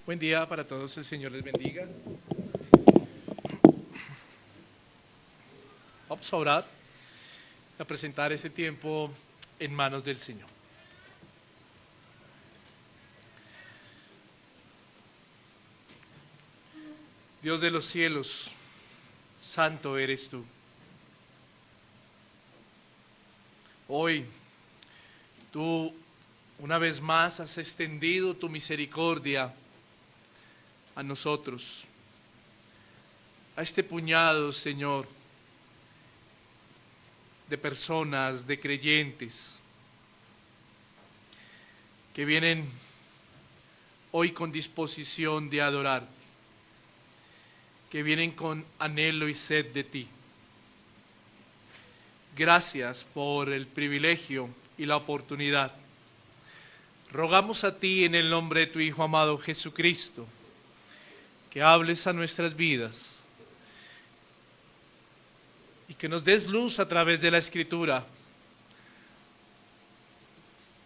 Buen día para todos, el Señor les bendiga. Vamos a orar, a presentar este tiempo en manos del Señor. Dios de los cielos, santo eres tú. Hoy, tú una vez más has extendido tu misericordia a nosotros, a este puñado, Señor, de personas, de creyentes, que vienen hoy con disposición de adorarte, que vienen con anhelo y sed de ti. Gracias por el privilegio y la oportunidad. Rogamos a ti en el nombre de tu Hijo amado Jesucristo, que hables a nuestras vidas y que nos des luz a través de la Escritura,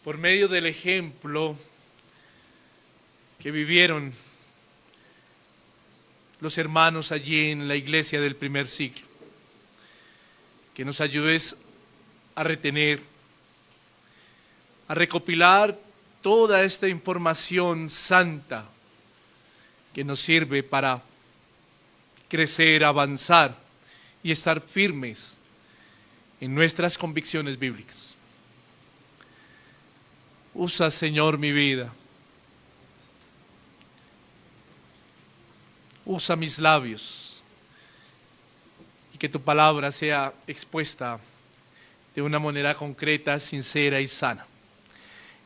por medio del ejemplo que vivieron los hermanos allí en la iglesia del primer siglo. Que nos ayudes a retener, a recopilar toda esta información santa que nos sirve para crecer, avanzar y estar firmes en nuestras convicciones bíblicas. Usa, Señor, mi vida. Usa mis labios y que tu palabra sea expuesta de una manera concreta, sincera y sana.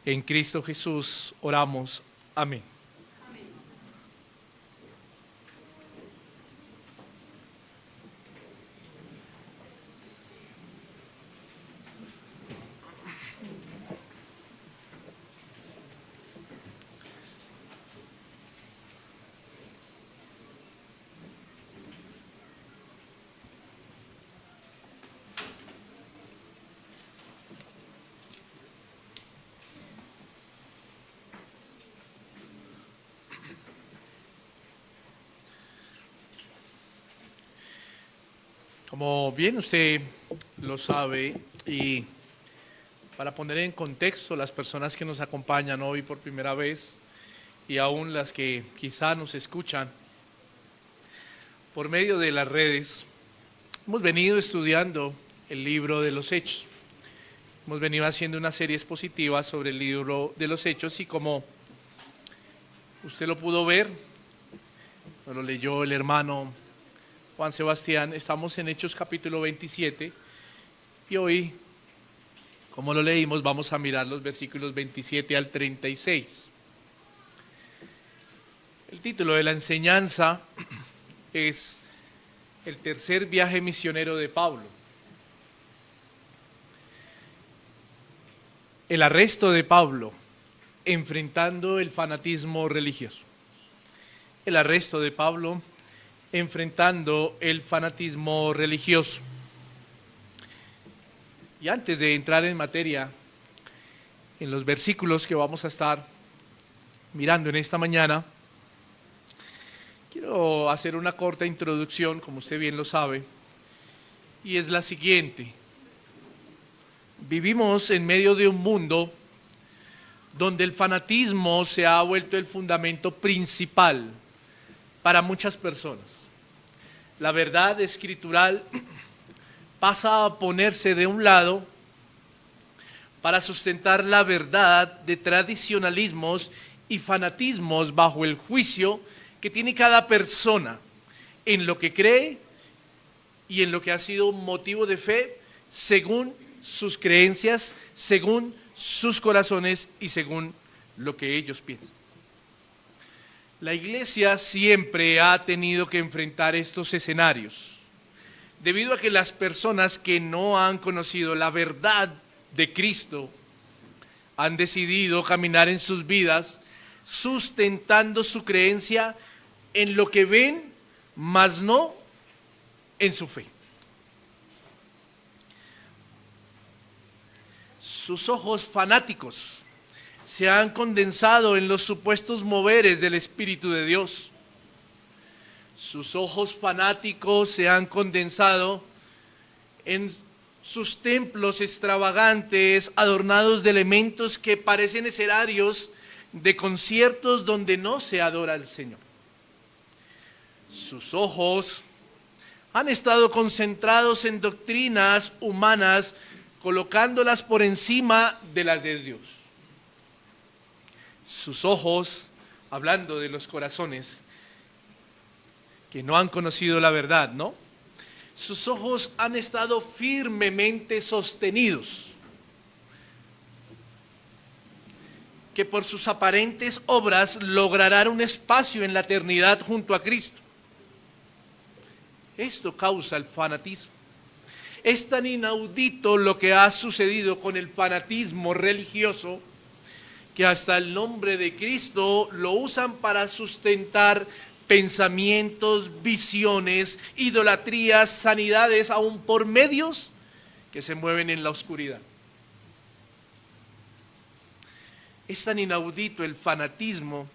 En Cristo Jesús oramos. Amén. Como bien usted lo sabe, y para poner en contexto las personas que nos acompañan hoy por primera vez y aún las que quizá nos escuchan por medio de las redes, hemos venido estudiando el libro de los Hechos. Hemos venido haciendo una serie expositiva sobre el libro de los Hechos y como usted lo pudo ver, lo leyó el hermano Juan Sebastián, estamos en Hechos capítulo 27 y hoy, como lo leímos, vamos a mirar los versículos 27 al 36. El título de la enseñanza es El tercer viaje misionero de Pablo. El arresto de Pablo, enfrentando el fanatismo religioso. El arresto de Pablo, enfrentando el fanatismo religioso. Y antes de entrar en materia, en los versículos que vamos a estar mirando en esta mañana, quiero hacer una corta introducción, como usted bien lo sabe, y es la siguiente. Vivimos en medio de un mundo donde el fanatismo se ha vuelto el fundamento principal para muchas personas. La verdad escritural pasa a ponerse de un lado para sustentar la verdad de tradicionalismos y fanatismos bajo el juicio que tiene cada persona en lo que cree y en lo que ha sido motivo de fe según sus creencias, según sus corazones y según lo que ellos piensan. La iglesia siempre ha tenido que enfrentar estos escenarios, debido a que las personas que no han conocido la verdad de Cristo han decidido caminar en sus vidas sustentando su creencia en lo que ven, mas no en su fe. Sus ojos fanáticos se han condensado en los supuestos moveres del Espíritu de Dios. Sus ojos fanáticos se han condensado en sus templos extravagantes, adornados de elementos que parecen escenarios de conciertos donde no se adora al Señor. Sus ojos han estado concentrados en doctrinas humanas, colocándolas por encima de las de Dios. Sus ojos, hablando de los corazones que no han conocido la verdad, ¿no? Sus ojos han estado firmemente sostenidos, que por sus aparentes obras lograrán un espacio en la eternidad junto a Cristo. Esto causa el fanatismo. Es tan inaudito lo que ha sucedido con el fanatismo religioso que hasta el nombre de Cristo lo usan para sustentar pensamientos, visiones, idolatrías, sanidades, aún por medios que se mueven en la oscuridad. Es tan inaudito el fanatismo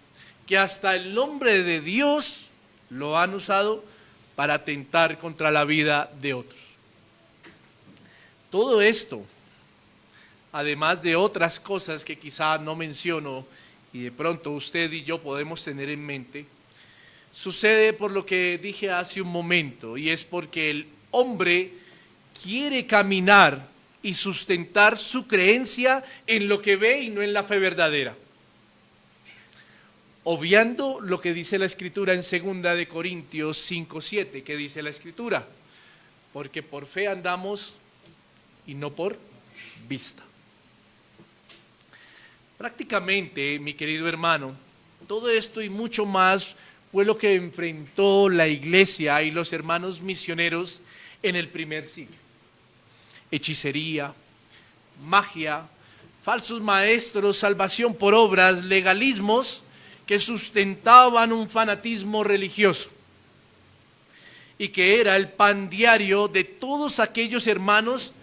que hasta el nombre de Dios lo han usado para atentar contra la vida de otros. Todo esto, además de otras cosas que quizá no menciono y de pronto usted y yo podemos tener en mente, sucede por lo que dije hace un momento, y es porque el hombre quiere caminar y sustentar su creencia en lo que ve y no en la fe verdadera, obviando lo que dice la Escritura en 2 de Corintios 5:7, que dice la Escritura: porque por fe andamos y no por vista. Prácticamente, mi querido hermano, todo esto y mucho más fue lo que enfrentó la iglesia y los hermanos misioneros en el primer siglo. Hechicería, magia, falsos maestros, salvación por obras, legalismos que sustentaban un fanatismo religioso y que era el pan diario de todos aquellos hermanos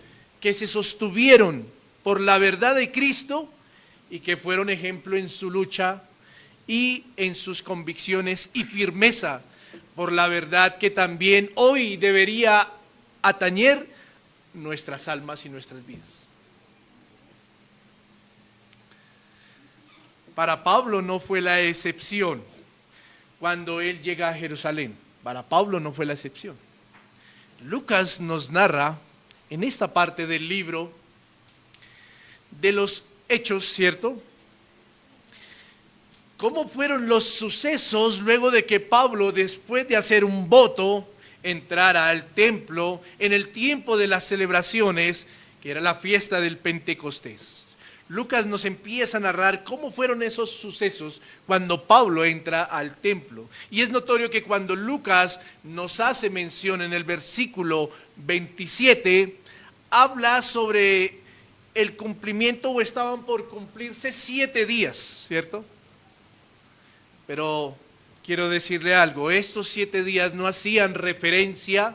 que se sostuvieron por la verdad de Cristo y que fueron ejemplo en su lucha y en sus convicciones y firmeza por la verdad que también hoy debería atañer nuestras almas y nuestras vidas. Para Pablo no fue la excepción cuando él llega a Jerusalén. Para Pablo no fue la excepción. Lucas nos narra en esta parte del libro de los Hechos, ¿cierto?, cómo fueron los sucesos luego de que Pablo, después de hacer un voto, entrara al templo en el tiempo de las celebraciones, que era la fiesta del Pentecostés. Lucas nos empieza a narrar cómo fueron esos sucesos cuando Pablo entra al templo. Y es notorio que cuando Lucas nos hace mención en el versículo 27, habla sobre el cumplimiento, o estaban por cumplirse 7 días, ¿cierto? Pero quiero decirle algo, estos 7 días no hacían referencia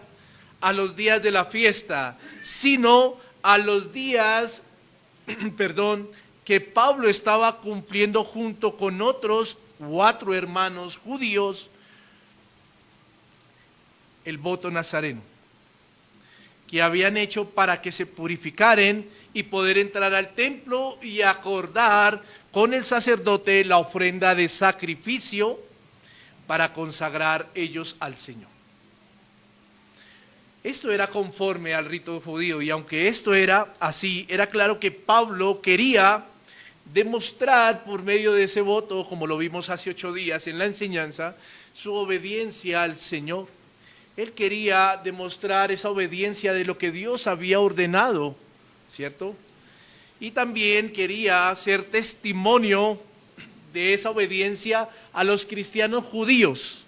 a los días de la fiesta, sino a los días, que Pablo estaba cumpliendo junto con otros 4 hermanos judíos el voto nazareno, que habían hecho para que se purificaren y poder entrar al templo y acordar con el sacerdote la ofrenda de sacrificio para consagrar ellos al Señor. Esto era conforme al rito judío, y aunque esto era así, era claro que Pablo quería demostrar por medio de ese voto, como lo vimos hace 8 días en la enseñanza, su obediencia al Señor. Él quería demostrar esa obediencia de lo que Dios había ordenado, ¿cierto? Y también quería ser testimonio de esa obediencia a los cristianos judíos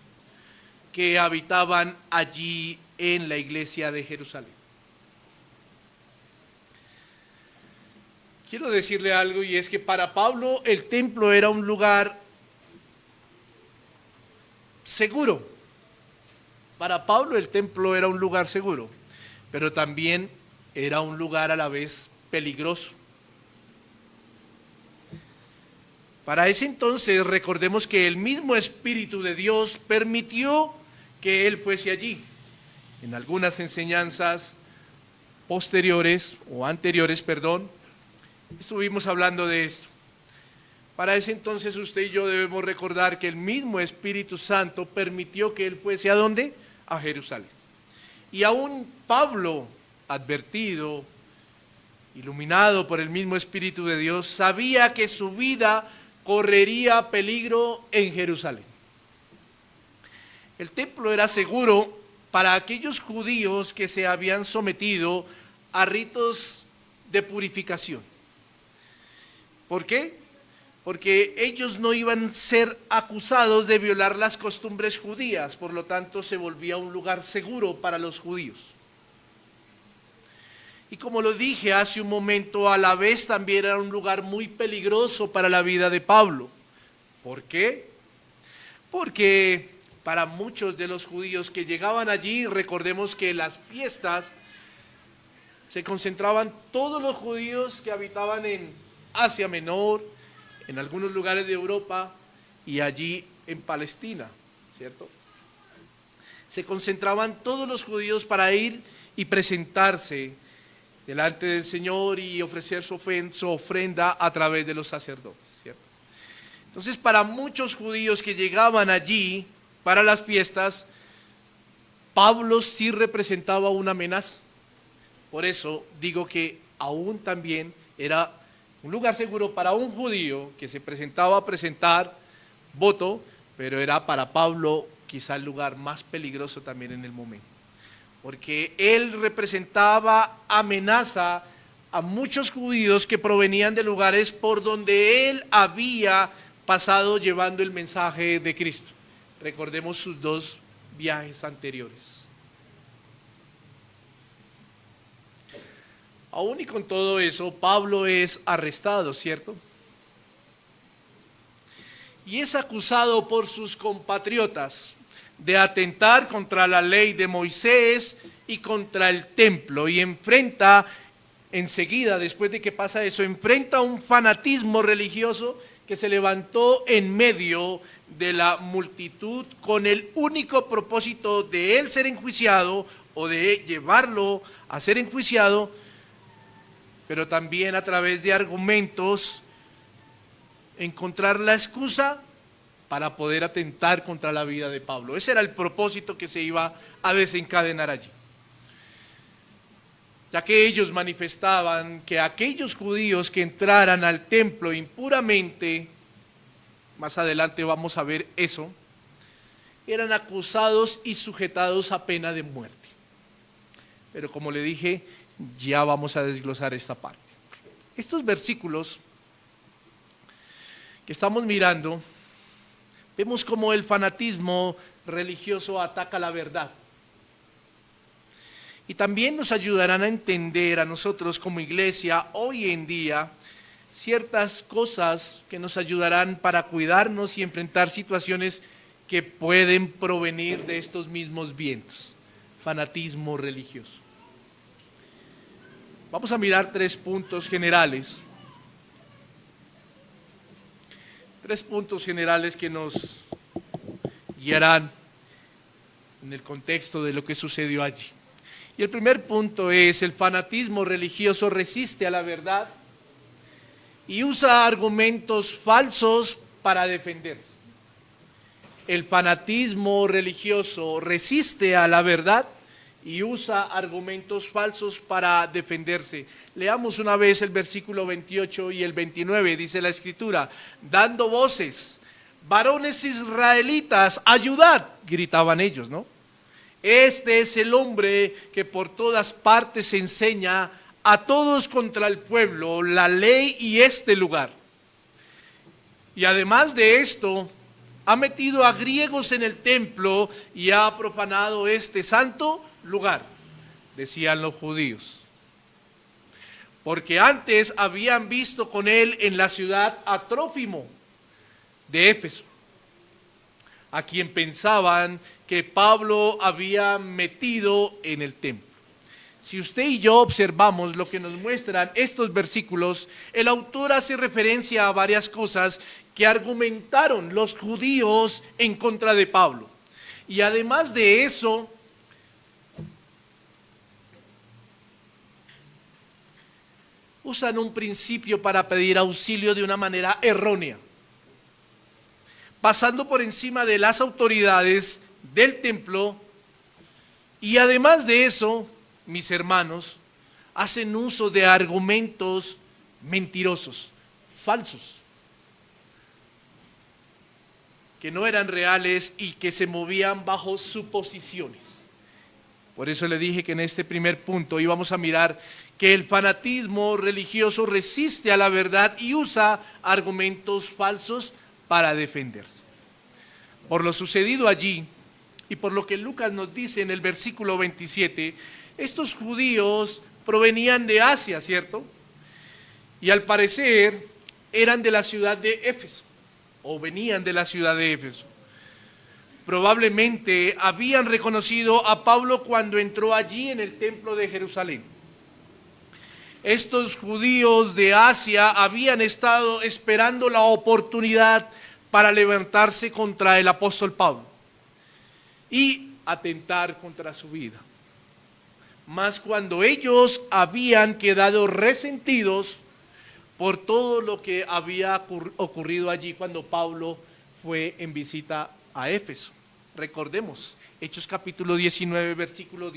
que habitaban allí en la iglesia de Jerusalén. Quiero decirle algo, y es que para Pablo el templo era un lugar seguro. Para Pablo el templo era un lugar seguro, pero también era un lugar a la vez peligroso. Para ese entonces recordemos que el mismo Espíritu de Dios permitió que él fuese allí. En algunas enseñanzas posteriores o anteriores, estuvimos hablando de esto. Para ese entonces usted y yo debemos recordar que el mismo Espíritu Santo permitió que él fuese ¿a dónde? A Jerusalén. Y aún Pablo, advertido, iluminado por el mismo Espíritu de Dios, sabía que su vida correría peligro en Jerusalén. El templo era seguro para aquellos judíos que se habían sometido a ritos de purificación. ¿Por qué? Porque ellos no iban a ser acusados de violar las costumbres judías, por lo tanto se volvía un lugar seguro para los judíos. Y como lo dije hace un momento, a la vez también era un lugar muy peligroso para la vida de Pablo. ¿Por qué? Porque para muchos de los judíos que llegaban allí, recordemos que en las fiestas se concentraban todos los judíos que habitaban en Asia Menor, en algunos lugares de Europa y allí en Palestina, ¿cierto? Se concentraban todos los judíos para ir y presentarse delante del Señor y ofrecer su ofrenda a través de los sacerdotes, ¿cierto? Entonces, para muchos judíos que llegaban allí para las fiestas, Pablo sí representaba una amenaza. Por eso digo que aún también era un lugar seguro para un judío que se presentaba a presentar voto, pero era para Pablo quizá el lugar más peligroso también en el momento. Porque él representaba amenaza a muchos judíos que provenían de lugares por donde él había pasado llevando el mensaje de Cristo. Recordemos sus dos viajes anteriores. Aún y con todo eso, Pablo es arrestado, ¿cierto? Y es acusado por sus compatriotas de atentar contra la ley de Moisés y contra el templo, y enfrenta enseguida, después de que pasa eso, enfrenta un fanatismo religioso que se levantó en medio de la multitud con el único propósito de él ser enjuiciado o de llevarlo a ser enjuiciado, pero también a través de argumentos encontrar la excusa para poder atentar contra la vida de Pablo. Ese era el propósito que se iba a desencadenar allí. Ya que ellos manifestaban que aquellos judíos que entraran al templo impuramente, más adelante vamos a ver eso, eran acusados y sujetados a pena de muerte. Pero como le dije, ya vamos a desglosar esta parte. Estos versículos que estamos mirando, vemos cómo el fanatismo religioso ataca la verdad. Y también nos ayudarán a entender a nosotros como iglesia hoy en día ciertas cosas que nos ayudarán para cuidarnos y enfrentar situaciones que pueden provenir de estos mismos vientos, fanatismo religioso. Vamos a mirar 3 puntos generales. 3 puntos generales que nos guiarán en el contexto de lo que sucedió allí. Y el primer punto es: el fanatismo religioso resiste a la verdad y usa argumentos falsos para defenderse. El fanatismo religioso resiste a la verdad y usa argumentos falsos para defenderse. Leamos una vez el versículo 28 y el 29, dice la Escritura: dando voces, varones israelitas, ayudad, gritaban ellos, ¿no? Este es el hombre que por todas partes enseña a todos contra el pueblo la ley y este lugar. Y además de esto, ha metido a griegos en el templo y ha profanado este santo lugar, decían los judíos. Porque antes habían visto con él en la ciudad a Trófimo de Éfeso, a quien pensaban que Pablo había metido en el templo. Si usted y yo observamos lo que nos muestran estos versículos, el autor hace referencia a varias cosas que argumentaron los judíos en contra de Pablo. Y además de eso, usan un principio para pedir auxilio de una manera errónea, pasando por encima de las autoridades del templo. Y además de eso, mis hermanos, hacen uso de argumentos mentirosos, falsos, que no eran reales y que se movían bajo suposiciones. Por eso le dije que en este primer punto íbamos a mirar que el fanatismo religioso resiste a la verdad y usa argumentos falsos para defenderse. Por lo sucedido allí y por lo que Lucas nos dice en el versículo 27, estos judíos provenían de Asia, ¿cierto? Y al parecer eran de la ciudad de Éfeso, o venían de la ciudad de Éfeso. Probablemente habían reconocido a Pablo cuando entró allí en el templo de Jerusalén. Estos judíos de Asia habían estado esperando la oportunidad para levantarse contra el apóstol Pablo y atentar contra su vida. Mas cuando ellos habían quedado resentidos por todo lo que había ocurrido allí cuando Pablo fue en visita a Éfeso. Recordemos, Hechos capítulo 19, versículo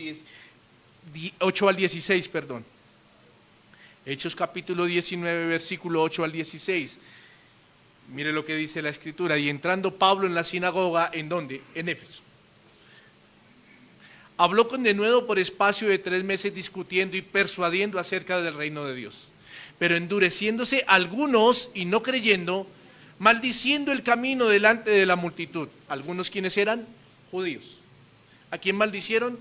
8 al 16, perdón. Hechos capítulo 19, versículo 8 al 16. Mire lo que dice la escritura. Y entrando Pablo en la sinagoga, ¿en dónde? En Éfeso. Habló con denuedo por espacio de 3 meses discutiendo y persuadiendo acerca del reino de Dios. Pero endureciéndose algunos y no creyendo, maldiciendo el camino delante de la multitud. Algunos, ¿quiénes eran? Judíos. ¿A quién maldicieron?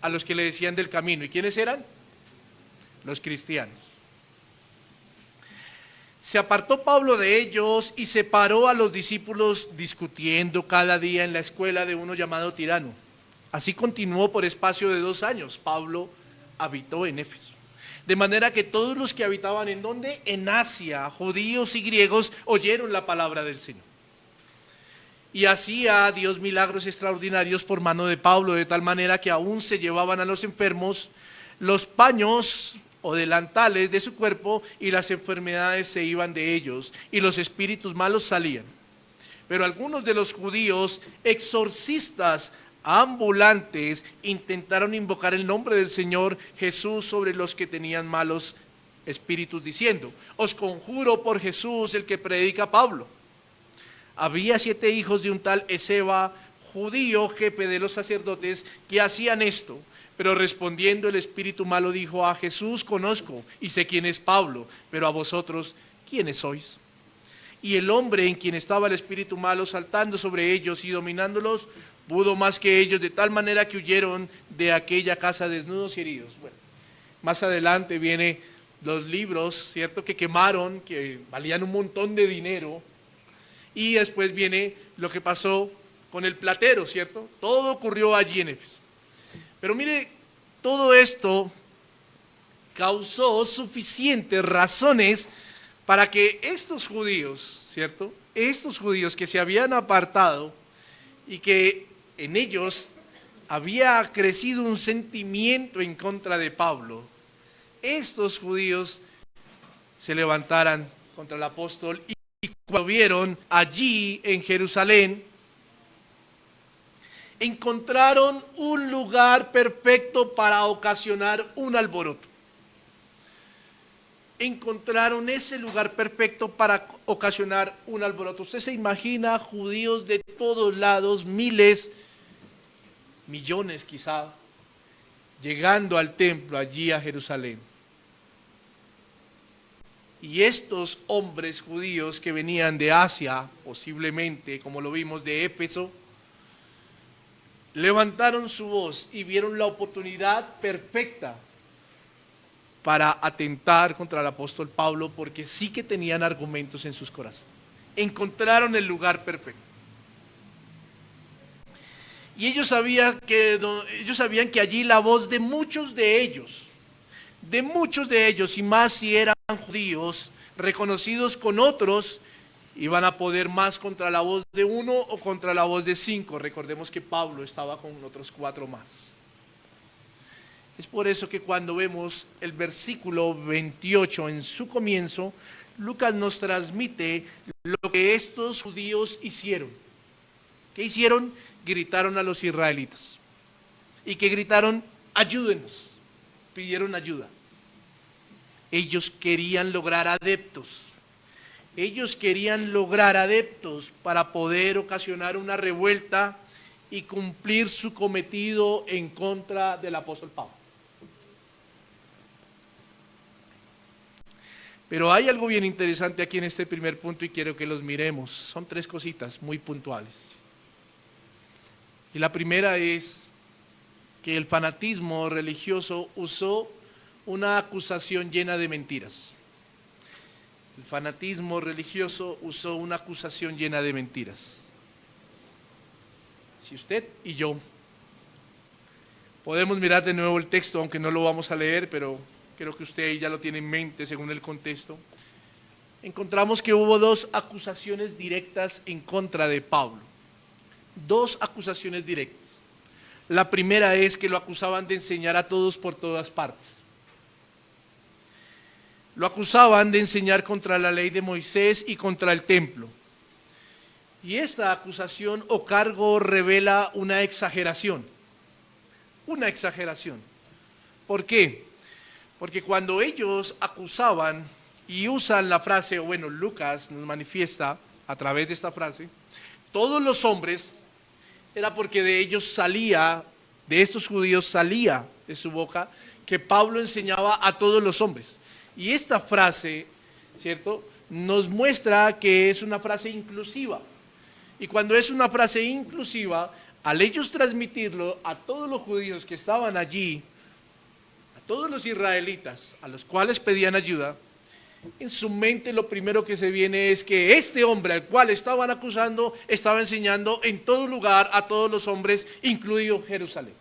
A los que le decían del camino. ¿Y quiénes eran? Los cristianos. Se apartó Pablo de ellos y separó a los discípulos discutiendo cada día en la escuela de uno llamado Tirano. Así continuó por espacio de 2 años. Pablo habitó en Éfeso. De manera que todos los que habitaban ¿en dónde? En Asia, judíos y griegos, oyeron la palabra del Señor. Y hacía Dios milagros extraordinarios por mano de Pablo, de tal manera que aún se llevaban a los enfermos los paños o delantales de su cuerpo y las enfermedades se iban de ellos y los espíritus malos salían. Pero algunos de los judíos exorcistas ambulantes intentaron invocar el nombre del Señor Jesús sobre los que tenían malos espíritus, diciendo: os conjuro por Jesús, el que predica Pablo. Había 7 hijos de un tal Esceva, judío, jefe de los sacerdotes, que hacían esto. Pero respondiendo el espíritu malo dijo: a Jesús conozco y sé quién es Pablo, pero a vosotros, ¿quiénes sois? Y el hombre en quien estaba el espíritu malo saltando sobre ellos y dominándolos, pudo más que ellos, de tal manera que huyeron de aquella casa desnudos y heridos. Bueno, más adelante vienen los libros, ¿cierto?, que quemaron, que valían un montón de dinero. Y después viene lo que pasó con el platero, ¿cierto? Todo ocurrió allí en Éfeso. Pero mire, todo esto causó suficientes razones para que estos judíos, ¿cierto?, estos judíos que se habían apartado y que en ellos había crecido un sentimiento en contra de Pablo, estos judíos se levantaran contra el apóstol y cuando vieron allí en Jerusalén, encontraron un lugar perfecto para ocasionar un alboroto. Encontraron ese lugar perfecto para ocasionar un alboroto. Usted se imagina judíos de todos lados, miles, millones quizá, llegando al templo allí a Jerusalén. Y estos hombres judíos que venían de Asia, posiblemente, como lo vimos, de Éfeso, levantaron su voz y vieron la oportunidad perfecta para atentar contra el apóstol Pablo, porque sí que tenían argumentos en sus corazones. Encontraron el lugar perfecto. Y ellos sabían que allí la voz de muchos de ellos, y más si eran judíos, reconocidos con otros, iban a poder más contra la voz de uno o contra la voz de 5. Recordemos que Pablo estaba con otros 4 más. Es por eso que cuando vemos el versículo 28 en su comienzo, Lucas nos transmite lo que estos judíos hicieron. ¿Qué hicieron? Gritaron a los israelitas. Y que gritaron, ayúdenos. Pidieron ayuda. Ellos querían lograr adeptos. Ellos querían lograr adeptos para poder ocasionar una revuelta y cumplir su cometido en contra del apóstol Pablo. Pero hay algo bien interesante aquí en este primer punto y quiero que los miremos. Son 3 cositas muy puntuales. Y la primera es que el fanatismo religioso usó una acusación llena de mentiras. El fanatismo religioso usó una acusación llena de mentiras. Si usted y yo podemos mirar de nuevo el texto, aunque no lo vamos a leer, pero creo que usted ahí ya lo tiene en mente según el contexto, encontramos que hubo 2 acusaciones directas en contra de Pablo. 2 acusaciones directas. La primera es que lo acusaban de enseñar a todos por todas partes. Lo acusaban de enseñar contra la ley de Moisés y contra el templo. Y esta acusación o cargo revela una exageración. Una exageración. ¿Por qué? Porque cuando ellos acusaban y usan la frase, o bueno, Lucas nos manifiesta a través de esta frase, todos los hombres, era porque de ellos salía, de estos judíos salía de su boca, que Pablo enseñaba a todos los hombres. Y esta frase, ¿cierto?, nos muestra que es una frase inclusiva. Y cuando es una frase inclusiva, al ellos transmitirlo a todos los judíos que estaban allí, a todos los israelitas, a los cuales pedían ayuda, en su mente lo primero que se viene es que este hombre al cual estaban acusando estaba enseñando en todo lugar a todos los hombres, incluido Jerusalén.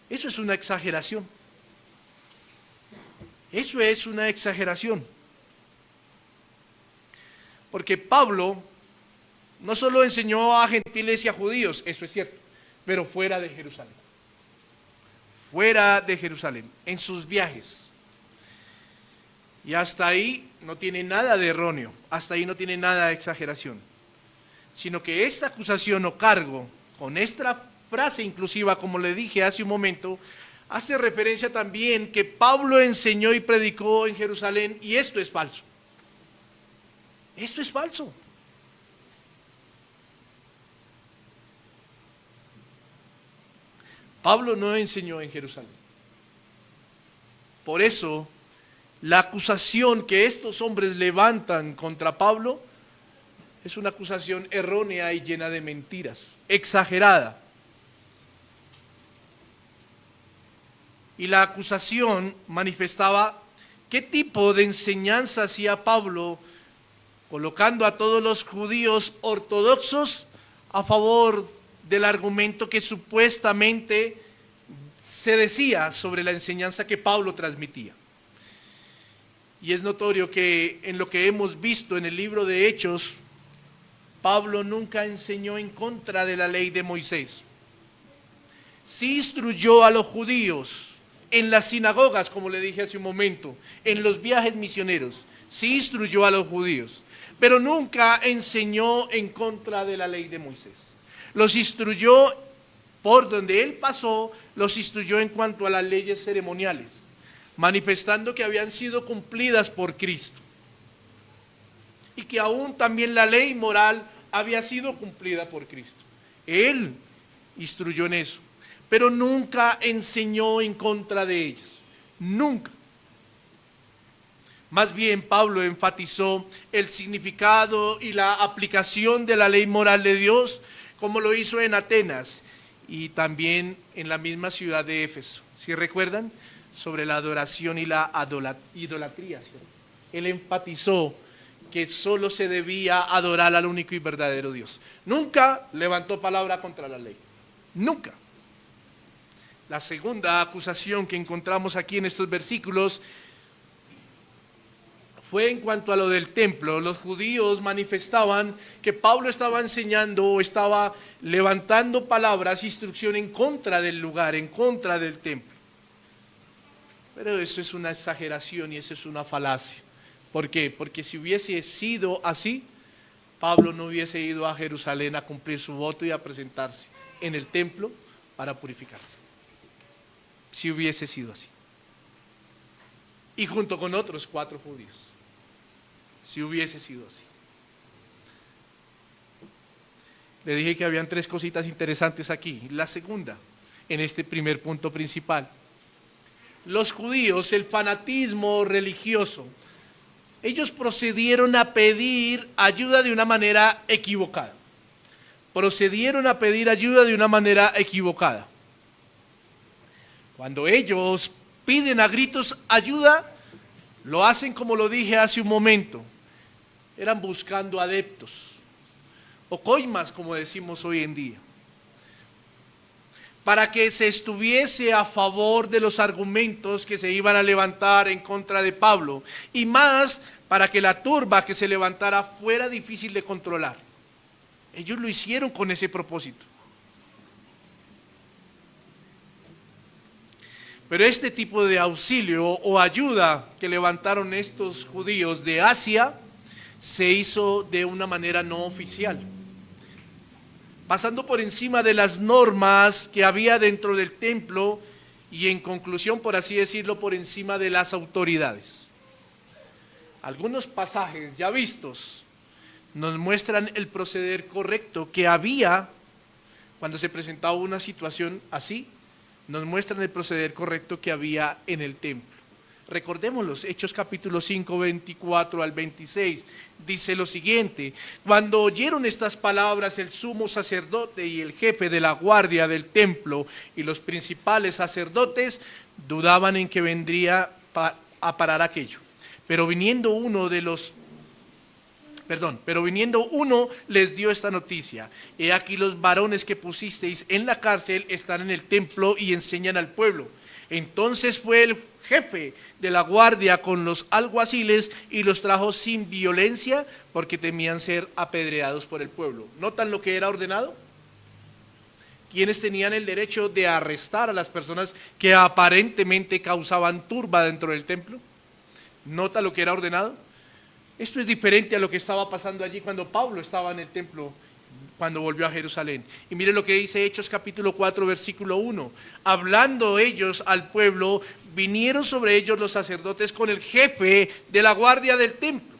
Eso es una exageración. Eso es una exageración. Porque Pablo no solo enseñó a gentiles y a judíos, eso es cierto, pero fuera de Jerusalén. Fuera de Jerusalén, en sus viajes. Y hasta ahí no tiene nada de erróneo, hasta ahí no tiene nada de exageración. Sino que esta acusación o cargo, con esta frase inclusiva, como le dije hace un momento, hace referencia también que Pablo enseñó y predicó en Jerusalén, y esto es falso. Esto es falso. Pablo no enseñó en Jerusalén. Por eso, la acusación que estos hombres levantan contra Pablo es una acusación errónea y llena de mentiras, exagerada. Y la acusación manifestaba qué tipo de enseñanza hacía Pablo, colocando a todos los judíos ortodoxos a favor del argumento que supuestamente se decía sobre la enseñanza que Pablo transmitía. Y es notorio que en lo que hemos visto en el libro de Hechos, Pablo nunca enseñó en contra de la ley de Moisés. Sí instruyó a los judíos en las sinagogas, como le dije hace un momento, en los viajes misioneros, sí instruyó a los judíos, pero nunca enseñó en contra de la ley de Moisés. Los instruyó por donde él pasó, los instruyó en cuanto a las leyes ceremoniales, manifestando que habían sido cumplidas por Cristo y que aún también la ley moral había sido cumplida por Cristo. Él instruyó en eso, pero nunca enseñó en contra de ellas, nunca. Más bien, Pablo enfatizó el significado y la aplicación de la ley moral de Dios, como lo hizo en Atenas y también en la misma ciudad de Éfeso. ¿Sí recuerdan? Sobre la adoración y la idolatría, ¿cierto? Él enfatizó que solo se debía adorar al único y verdadero Dios. Nunca levantó palabra contra la ley. Nunca. La segunda acusación que encontramos aquí en estos versículos fue en cuanto a lo del templo. Los judíos manifestaban que Pablo estaba enseñando o estaba levantando palabras, instrucción en contra del lugar, en contra del templo. Pero eso es una exageración y eso es una falacia. ¿Por qué? Porque si hubiese sido así, Pablo no hubiese ido a Jerusalén a cumplir su voto y a presentarse en el templo para purificarse. Si hubiese sido así. Y junto con otros 4 judíos. Si hubiese sido así. Le dije que habían 3 cositas interesantes aquí. La segunda, en este primer punto principal. Los judíos, el fanatismo religioso, ellos procedieron a pedir ayuda de una manera equivocada. Procedieron a pedir ayuda de una manera equivocada. Cuando ellos piden a gritos ayuda, lo hacen como lo dije hace un momento. Eran buscando adeptos, o coimas como decimos hoy en día, para que se estuviese a favor de los argumentos que se iban a levantar en contra de Pablo, y más para que la turba que se levantara fuera difícil de controlar. Ellos lo hicieron con ese propósito. Pero este tipo de auxilio o ayuda que levantaron estos judíos de Asia se hizo de una manera no oficial, pasando por encima de las normas que había dentro del templo y en conclusión, por así decirlo, por encima de las autoridades. Algunos pasajes ya vistos nos muestran el proceder correcto que había cuando se presentaba una situación así. Nos muestran el proceder correcto que había en el templo. Recordémoslos, Hechos capítulo 5, 24 al 26, dice lo siguiente: cuando oyeron estas palabras, el sumo sacerdote y el jefe de la guardia del templo y los principales sacerdotes dudaban en que vendría a parar aquello. Pero viniendo uno les dio esta noticia: he aquí los varones que pusisteis en la cárcel están en el templo y enseñan al pueblo. Entonces fue el jefe de la guardia con los alguaciles y los trajo sin violencia porque temían ser apedreados por el pueblo. ¿Notan lo que era ordenado? ¿Quiénes tenían el derecho de arrestar a las personas que aparentemente causaban turba dentro del templo? ¿Nota lo que era ordenado? Esto es diferente a lo que estaba pasando allí cuando Pablo estaba en el templo, cuando volvió a Jerusalén. Y mire lo que dice Hechos capítulo 4, versículo 1. Hablando ellos al pueblo, vinieron sobre ellos los sacerdotes con el jefe de la guardia del templo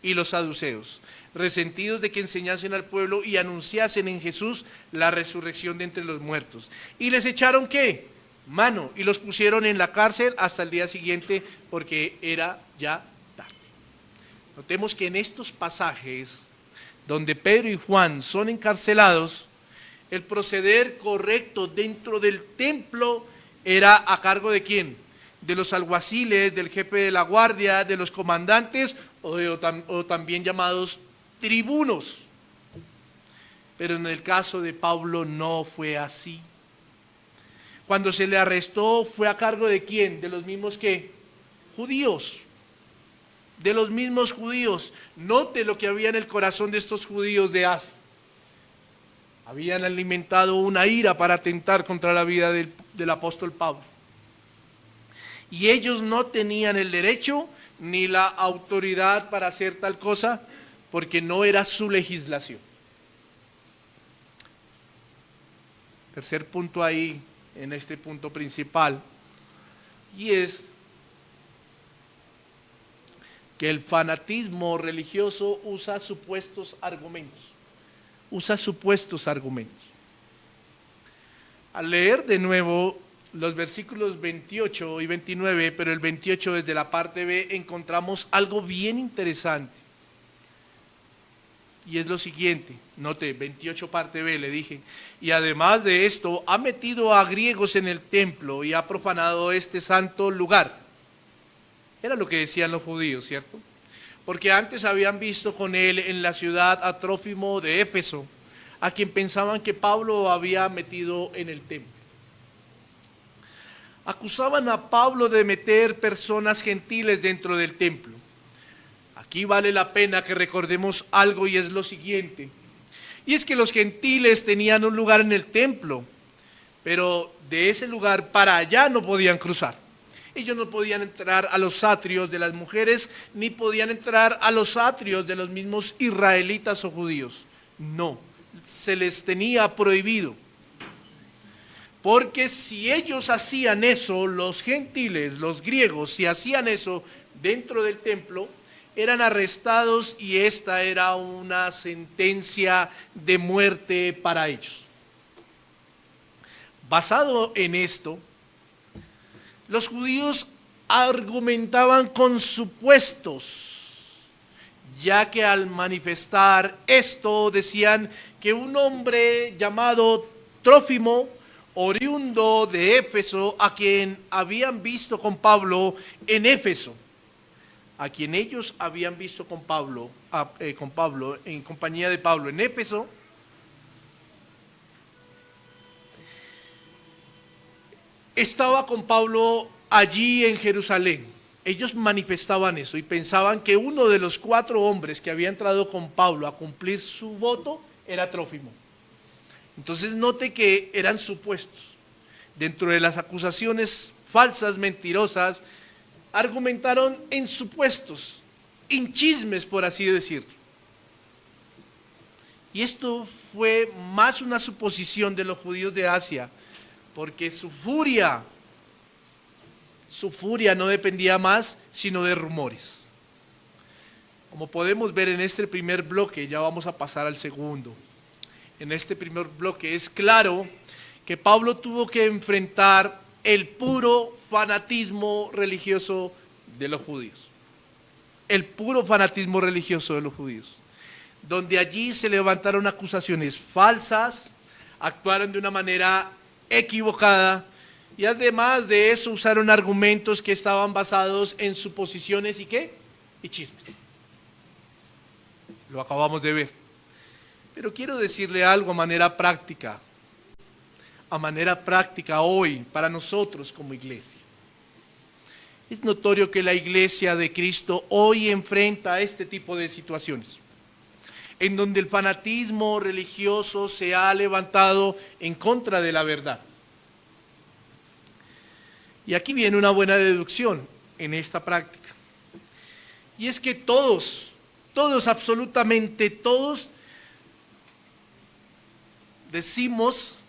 y los saduceos, resentidos de que enseñasen al pueblo y anunciasen en Jesús la resurrección de entre los muertos. Y les echaron ¿qué? Mano, y los pusieron en la cárcel hasta el día siguiente porque era ya tarde. Notemos que en estos pasajes donde Pedro y Juan son encarcelados, el proceder correcto dentro del templo era a cargo ¿de quién? De los alguaciles, del jefe de la guardia, de los comandantes o también llamados tribunos. Pero en el caso de Pablo no fue así. Cuando se le arrestó fue a cargo ¿de quién? De los mismos ¿qué? Judíos. De los mismos judíos. Note lo que había en el corazón de estos judíos de Asia. Habían alimentado una ira para atentar contra la vida del apóstol Pablo. Y ellos no tenían el derecho ni la autoridad para hacer tal cosa porque no era su legislación. Tercer punto ahí, en este punto principal, y es que el fanatismo religioso usa supuestos argumentos. Al leer de nuevo los versículos 28 y 29, pero el 28 desde la parte B, encontramos algo bien interesante. Y es lo siguiente, note, 28 parte B, le dije: y además de esto, ha metido a griegos en el templo y ha profanado este santo lugar. Era lo que decían los judíos, ¿cierto? porque antes habían visto con él en la ciudad a Trófimo de Éfeso, a quien pensaban que Pablo había metido en el templo. Acusaban a Pablo de meter personas gentiles dentro del templo. Aquí vale la pena que recordemos algo, y es lo siguiente. Y es que los gentiles tenían un lugar en el templo, pero de ese lugar para allá no podían cruzar. Ellos no podían entrar a los atrios de las mujeres, ni podían entrar a los atrios de los mismos israelitas o judíos. No, se les tenía prohibido. Porque si ellos hacían eso, los gentiles, los griegos, si hacían eso dentro del templo, eran arrestados y esta era una sentencia de muerte para ellos. Basado en esto, los judíos argumentaban con supuestos, ya que al manifestar esto decían que un hombre llamado Trófimo, oriundo de Éfeso, a quien habían visto con Pablo en Éfeso, a quien ellos habían visto con Pablo, en compañía de Pablo en Éfeso, estaba con Pablo allí en Jerusalén. Ellos manifestaban eso y pensaban que uno de los 4 hombres que había entrado con Pablo a cumplir su voto era Trófimo. Entonces note que eran supuestos. Dentro de las acusaciones falsas, mentirosas, argumentaron en supuestos, en chismes, por así decirlo. Y esto fue más una suposición de los judíos de Asia, porque su furia no dependía más sino de rumores. Como podemos ver en este primer bloque, ya vamos a pasar al segundo. En este primer bloque es claro que Pablo tuvo que enfrentar el puro fanatismo religioso de los judíos. El puro fanatismo religioso de los judíos. Donde allí se levantaron acusaciones falsas, actuaron de una manera equivocada y además de eso usaron argumentos que estaban basados en suposiciones y ¿qué? Y chismes. Lo acabamos de ver. Pero quiero decirle algo a manera práctica hoy para nosotros como iglesia. Es notorio que la iglesia de Cristo hoy enfrenta este tipo de situaciones, en donde el fanatismo religioso se ha levantado en contra de la verdad. Y aquí viene una buena deducción en esta práctica. Y es que todos, absolutamente todos, decimos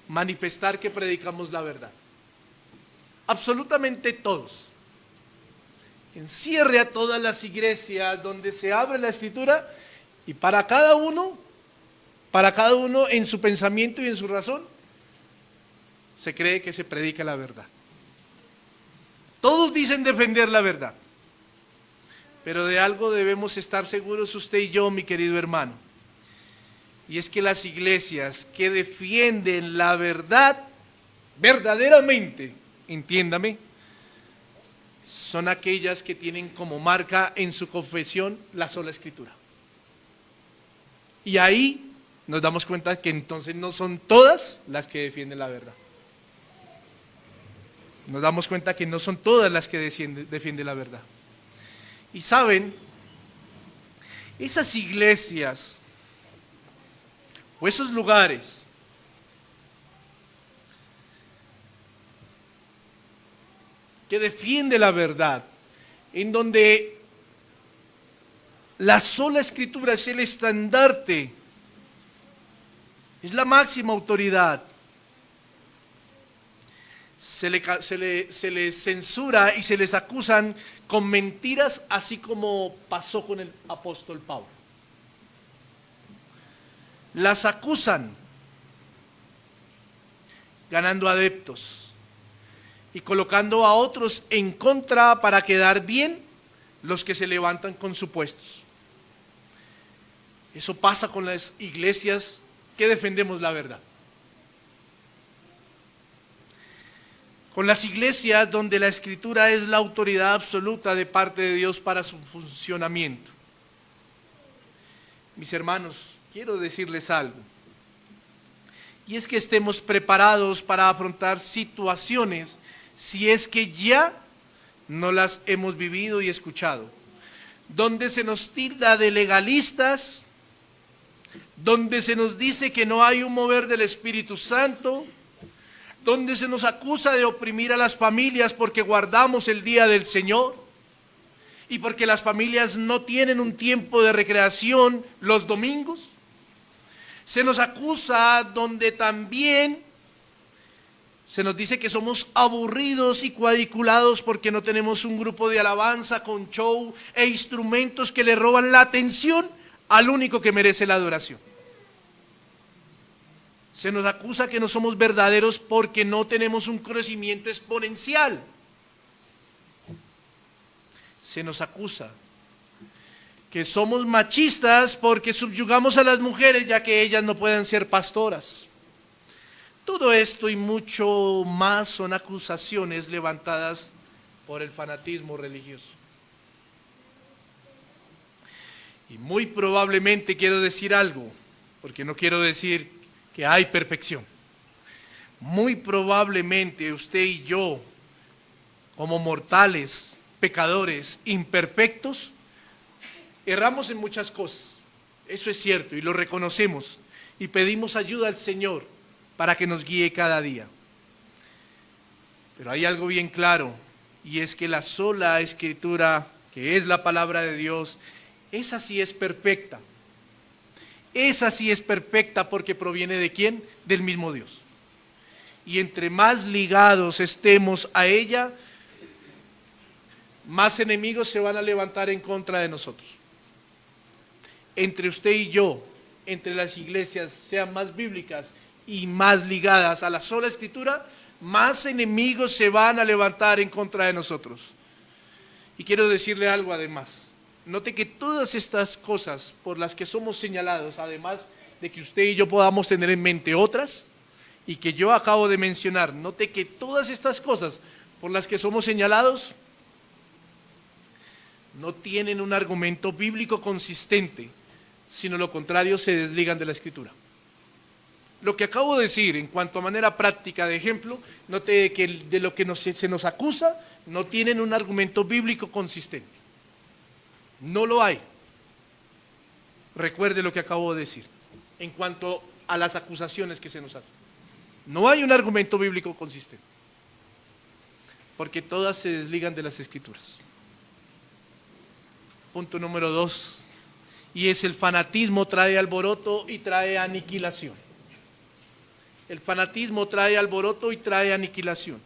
manifestar que predicamos la verdad. Absolutamente todos. Encierre a todas las iglesias donde se abre la escritura y para cada uno en su pensamiento y en su razón, se cree que se predica la verdad. Todos dicen defender la verdad, pero de algo debemos estar seguros usted y yo, mi querido hermano, y es que las iglesias que defienden la verdad verdaderamente, entiéndame, son aquellas que tienen como marca en su confesión la sola escritura. Y ahí nos damos cuenta que entonces no son todas las que defienden la verdad. Nos damos cuenta que no son todas las que defienden la verdad. Y saben, esas iglesias o esos lugares que defienden la verdad, en donde la sola escritura es el estandarte, es la máxima autoridad, se les censura y se les acusan con mentiras, así como pasó con el apóstol Pablo. Las acusan ganando adeptos y colocando a otros en contra para quedar bien los que se levantan con supuestos. Eso pasa con las iglesias que defendemos la verdad. con las iglesias donde la Escritura es la autoridad absoluta de parte de Dios para su funcionamiento. Mis hermanos, quiero decirles algo, y es que estemos preparados para afrontar situaciones si es que ya no las hemos vivido y escuchado, donde se nos tilda de legalistas, donde se nos dice que no hay un mover del Espíritu Santo, donde se nos acusa de oprimir a las familias porque guardamos el día del Señor y porque las familias no tienen un tiempo de recreación los domingos. Se nos acusa donde también se nos dice que somos aburridos y cuadriculados porque no tenemos un grupo de alabanza con show e instrumentos que le roban la atención al único que merece la adoración. Se nos acusa que no somos verdaderos porque no tenemos un crecimiento exponencial. Se nos acusa que somos machistas porque subyugamos a las mujeres ya que ellas no pueden ser pastoras. Todo esto y mucho más son acusaciones levantadas por el fanatismo religioso. Y muy probablemente quiero decir algo, porque no quiero decir que hay perfección. Muy probablemente usted y yo, como mortales, pecadores, imperfectos, erramos en muchas cosas. Eso es cierto y lo reconocemos y pedimos ayuda al Señor para que nos guíe cada día. Pero hay algo bien claro, y es que la sola Escritura, que es la palabra de Dios, esa sí es perfecta. Esa sí es perfecta porque proviene ¿de quién? Del mismo Dios. Y entre más ligados estemos a ella, más enemigos se van a levantar en contra de nosotros. Entre usted y yo, entre las iglesias, sean más bíblicas y más ligadas a la sola Escritura, más enemigos se van a levantar en contra de nosotros. Y quiero decirle algo además. Note que todas estas cosas por las que somos señalados, además de que usted y yo podamos tener en mente otras, y que yo acabo de mencionar, note que todas estas cosas por las que somos señalados no tienen un argumento bíblico consistente, sino lo contrario, se desligan de la Escritura. Lo que acabo de decir en cuanto a manera práctica de ejemplo, note que de lo que se nos acusa no tienen un argumento bíblico consistente. No lo hay. Recuerde lo que acabo de decir en cuanto a las acusaciones que se nos hacen. No hay un argumento bíblico consistente, porque todas se desligan de las Escrituras. Punto número 2, y es el fanatismo trae alboroto y trae aniquilación. El fanatismo trae alboroto y trae aniquilación.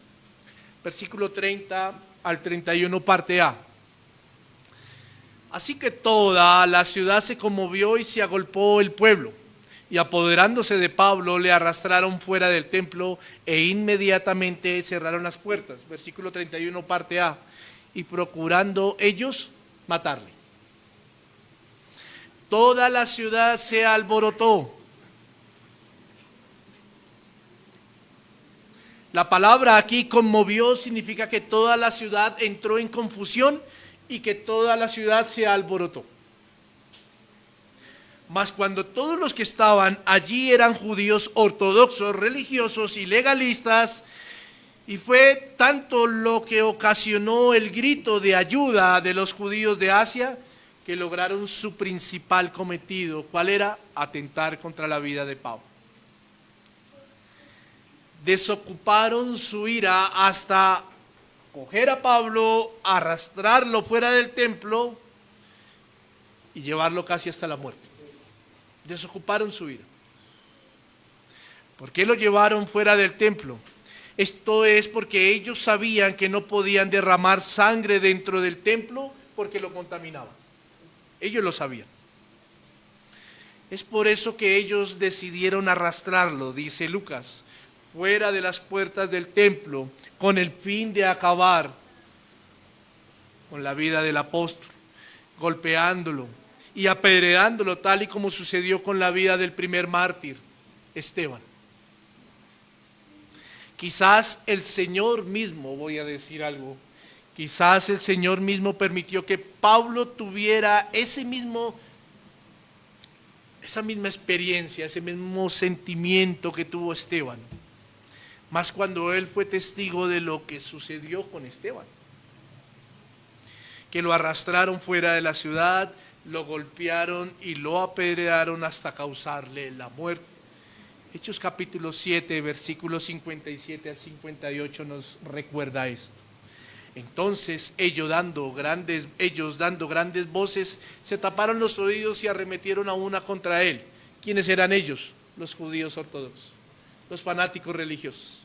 Versículo 30 al 31, parte A. Así que toda la ciudad se conmovió y se agolpó el pueblo, y apoderándose de Pablo le arrastraron fuera del templo e inmediatamente cerraron las puertas. Versículo 31, parte A. Y procurando ellos matarle. Toda la ciudad se alborotó. La palabra aquí conmovió significa que toda la ciudad entró en confusión y que toda la ciudad se alborotó. Mas cuando todos los que estaban allí eran judíos ortodoxos, religiosos y legalistas, y fue tanto lo que ocasionó el grito de ayuda de los judíos de Asia, que lograron su principal cometido. ¿Cuál era? Atentar contra la vida de Pablo. Desocuparon su ira hasta coger a Pablo, arrastrarlo fuera del templo y llevarlo casi hasta la muerte. Desocuparon su ira. ¿Por qué lo llevaron fuera del templo? Esto es porque ellos sabían que no podían derramar sangre dentro del templo porque lo contaminaban. Ellos lo sabían. Es por eso que ellos decidieron arrastrarlo, dice Lucas, fuera de las puertas del templo, con el fin de acabar con la vida del apóstol, golpeándolo y apedreándolo, tal y como sucedió con la vida del primer mártir, Esteban. Quizás el Señor mismo, voy a decir algo, quizás el Señor mismo permitió que Pablo tuviera esa misma experiencia, ese mismo sentimiento que tuvo Esteban, más cuando él fue testigo de lo que sucedió con Esteban, que lo arrastraron fuera de la ciudad, lo golpearon y lo apedrearon hasta causarle la muerte. Hechos capítulo 7, versículos 57 al 58 nos recuerda esto. Entonces ellos dando grandes voces, se taparon los oídos y arremetieron a una contra él. ¿Quiénes eran ellos? Los judíos ortodoxos, los fanáticos religiosos.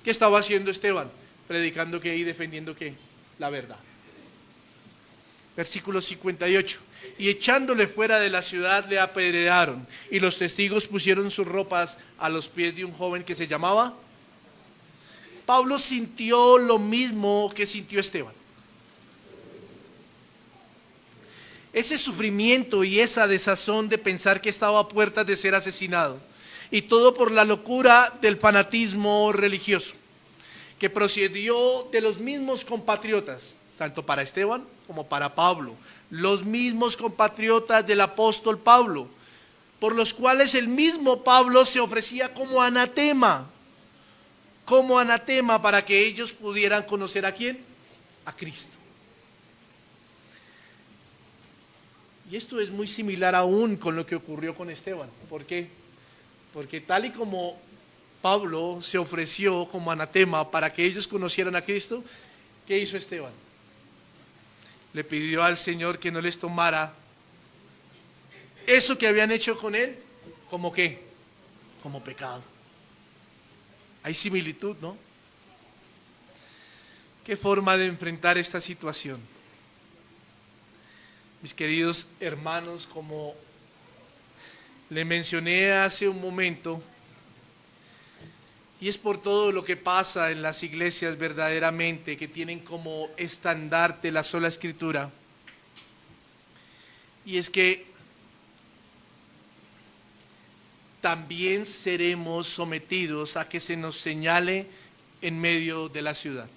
¿Qué estaba haciendo Esteban? Predicando qué y defendiendo qué? La verdad. Versículo 58. Y echándole fuera de la ciudad le apedrearon, y los testigos pusieron sus ropas a los pies de un joven que se llamaba. Pablo sintió lo mismo que sintió Esteban. Ese sufrimiento y esa desazón de pensar que estaba a puertas de ser asesinado, y todo por la locura del fanatismo religioso, que procedió de los mismos compatriotas, tanto para Esteban como para Pablo, los mismos compatriotas del apóstol Pablo, por los cuales el mismo Pablo se ofrecía como anatema para que ellos pudieran conocer ¿a quién? A Cristo. Y esto es muy similar aún con lo que ocurrió con Esteban. ¿Por qué? Porque tal y como Pablo se ofreció como anatema para que ellos conocieran a Cristo, ¿qué hizo Esteban? Le pidió al Señor que no les tomara eso que habían hecho con él, ¿como qué? Como pecado. Hay similitud, ¿no? ¿Qué forma de enfrentar esta situación? Mis queridos hermanos, como le mencioné hace un momento, y es por todo lo que pasa en las iglesias verdaderamente, que tienen como estandarte la sola Escritura, y es que también seremos sometidos a que se nos señale en medio de la ciudad.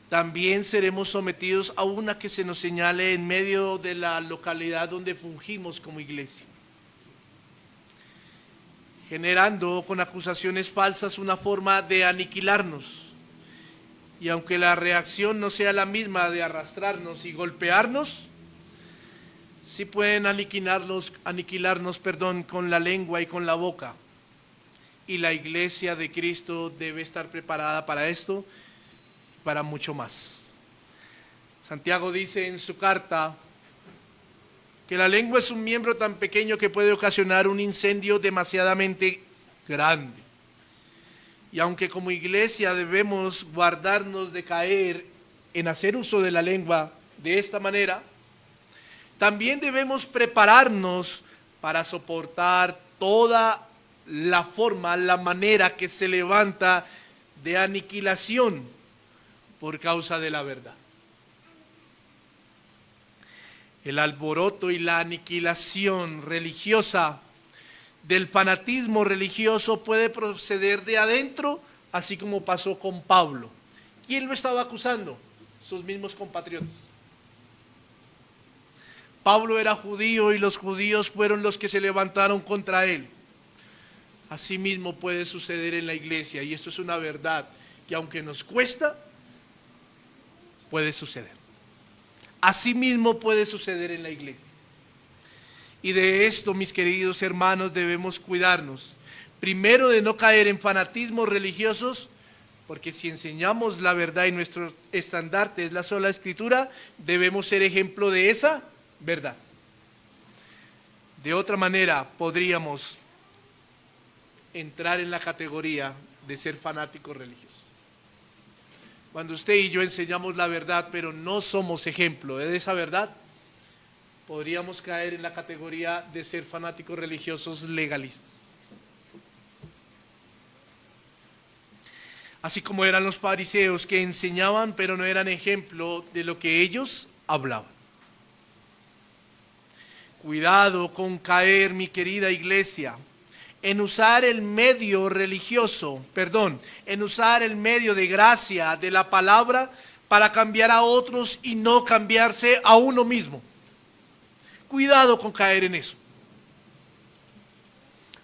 También seremos sometidos a una que se nos señale en medio de la localidad donde fungimos como iglesia, generando con acusaciones falsas una forma de aniquilarnos. Y aunque la reacción no sea la misma de arrastrarnos y golpearnos, sí pueden aniquilarnos, con la lengua y con la boca. Y la iglesia de Cristo debe estar preparada para esto, para mucho más. Santiago dice en su carta que la lengua es un miembro tan pequeño que puede ocasionar un incendio demasiadamente grande. Y aunque como iglesia debemos guardarnos de caer en hacer uso de la lengua de esta manera, también debemos prepararnos para soportar toda la manera que se levanta de aniquilación por causa de la verdad. El alboroto y la aniquilación religiosa del fanatismo religioso puede proceder de adentro, así como pasó con Pablo. ¿Quién lo estaba acusando? Sus mismos compatriotas. Pablo era judío y los judíos fueron los que se levantaron contra él. Asimismo puede suceder en la iglesia, y esto es una verdad que aunque nos cuesta, puede suceder. Asimismo puede suceder en la iglesia. Y de esto, mis queridos hermanos, debemos cuidarnos. Primero, de no caer en fanatismos religiosos, porque si enseñamos la verdad y nuestro estandarte es la sola Escritura, debemos ser ejemplo de esa verdad. De otra manera, podríamos entrar en la categoría de ser fanáticos religiosos. Cuando usted y yo enseñamos la verdad, pero no somos ejemplo de esa verdad, podríamos caer en la categoría de ser fanáticos religiosos legalistas. Así como eran los fariseos que enseñaban, pero no eran ejemplo de lo que ellos hablaban. Cuidado con caer, mi querida iglesia, en usar el medio religioso, en usar el medio de gracia de la palabra para cambiar a otros y no cambiarse a uno mismo. Cuidado con caer en eso.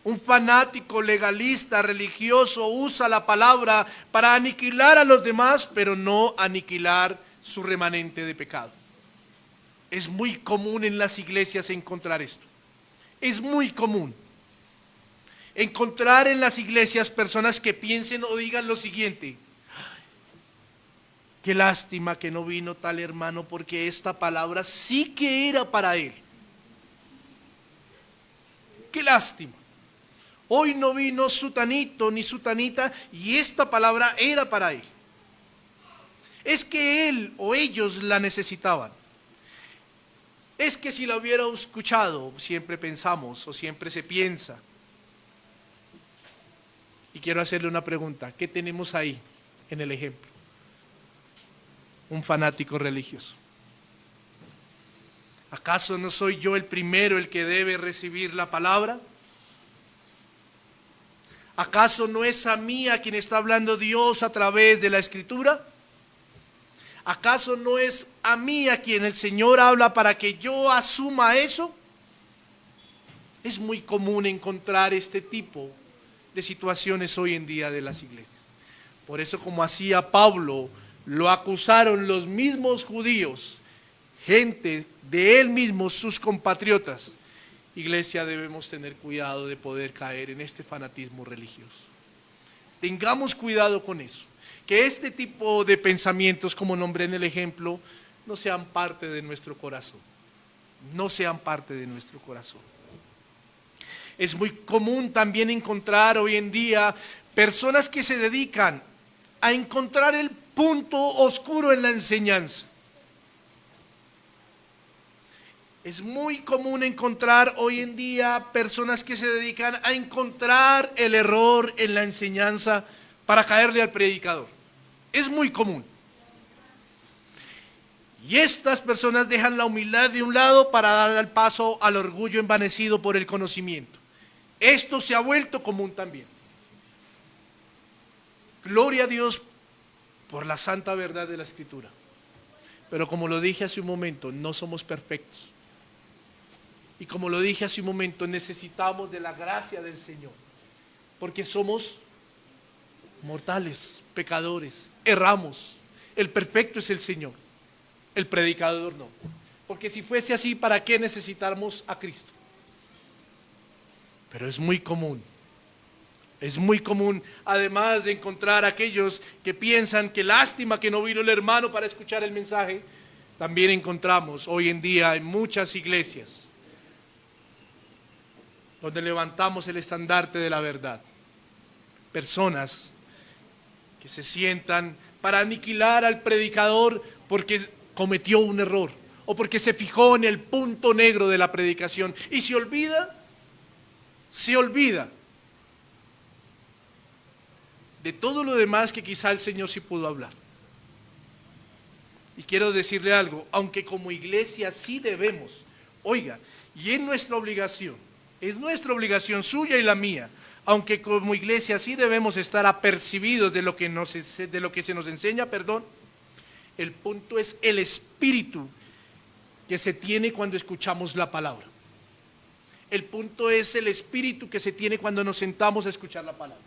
Un fanático legalista religioso usa la palabra para aniquilar a los demás, pero no aniquilar su remanente de pecado. Es muy común en las iglesias encontrar esto. Es muy común encontrar en las iglesias personas que piensen o digan lo siguiente: qué lástima que no vino tal hermano, porque esta palabra sí que era para él. Qué lástima. Hoy no vino sutanito ni sutanita y esta palabra era para él. Es que él o ellos la necesitaban. Es que si la hubiera escuchado, siempre pensamos o siempre se piensa. Y quiero hacerle una pregunta: ¿qué tenemos ahí en el ejemplo? Un fanático religioso. ¿Acaso no soy yo el primero el que debe recibir la palabra? ¿Acaso no es a mí a quien está hablando Dios a través de la Escritura? ¿Acaso no es a mí a quien el Señor habla para que yo asuma eso? Es muy común encontrar este tipo de situaciones hoy en día de las iglesias. Por eso, como hacía Pablo, lo acusaron los mismos judíos, gente de él mismo, sus compatriotas. Iglesia, debemos tener cuidado de poder caer en este fanatismo religioso. Tengamos cuidado con eso. Que este tipo de pensamientos, como nombré en el ejemplo, no sean parte de nuestro corazón. No sean parte de nuestro corazón. Es muy común también encontrar hoy en día personas que se dedican a encontrar el punto oscuro en la enseñanza. Es muy común encontrar hoy en día personas que se dedican a encontrar el error en la enseñanza para caerle al predicador. Es muy común. Y estas personas dejan la humildad de un lado para dar el paso al orgullo envanecido por el conocimiento. Esto se ha vuelto común también. Gloria a Dios por la santa verdad de la Escritura. Pero como lo dije hace un momento, no somos perfectos. Y como lo dije hace un momento, necesitamos de la gracia del Señor. Porque somos mortales, pecadores, erramos. El perfecto es el Señor, el predicador no. Porque si fuese así, ¿para qué necesitamos a Cristo? Pero es muy común, además de encontrar aquellos que piensan que lástima que no vino el hermano para escuchar el mensaje, también encontramos hoy en día en muchas iglesias donde levantamos el estandarte de la verdad, personas que se sientan para aniquilar al predicador porque cometió un error o porque se fijó en el punto negro de la predicación y se olvida de todo lo demás que quizá el Señor sí pudo hablar. Y quiero decirle algo: aunque como iglesia sí debemos, oiga, y es nuestra obligación suya y la mía, aunque como iglesia sí debemos estar apercibidos de lo que se nos enseña, el punto es el espíritu que se tiene cuando escuchamos la palabra. El punto es el espíritu que se tiene cuando nos sentamos a escuchar la palabra.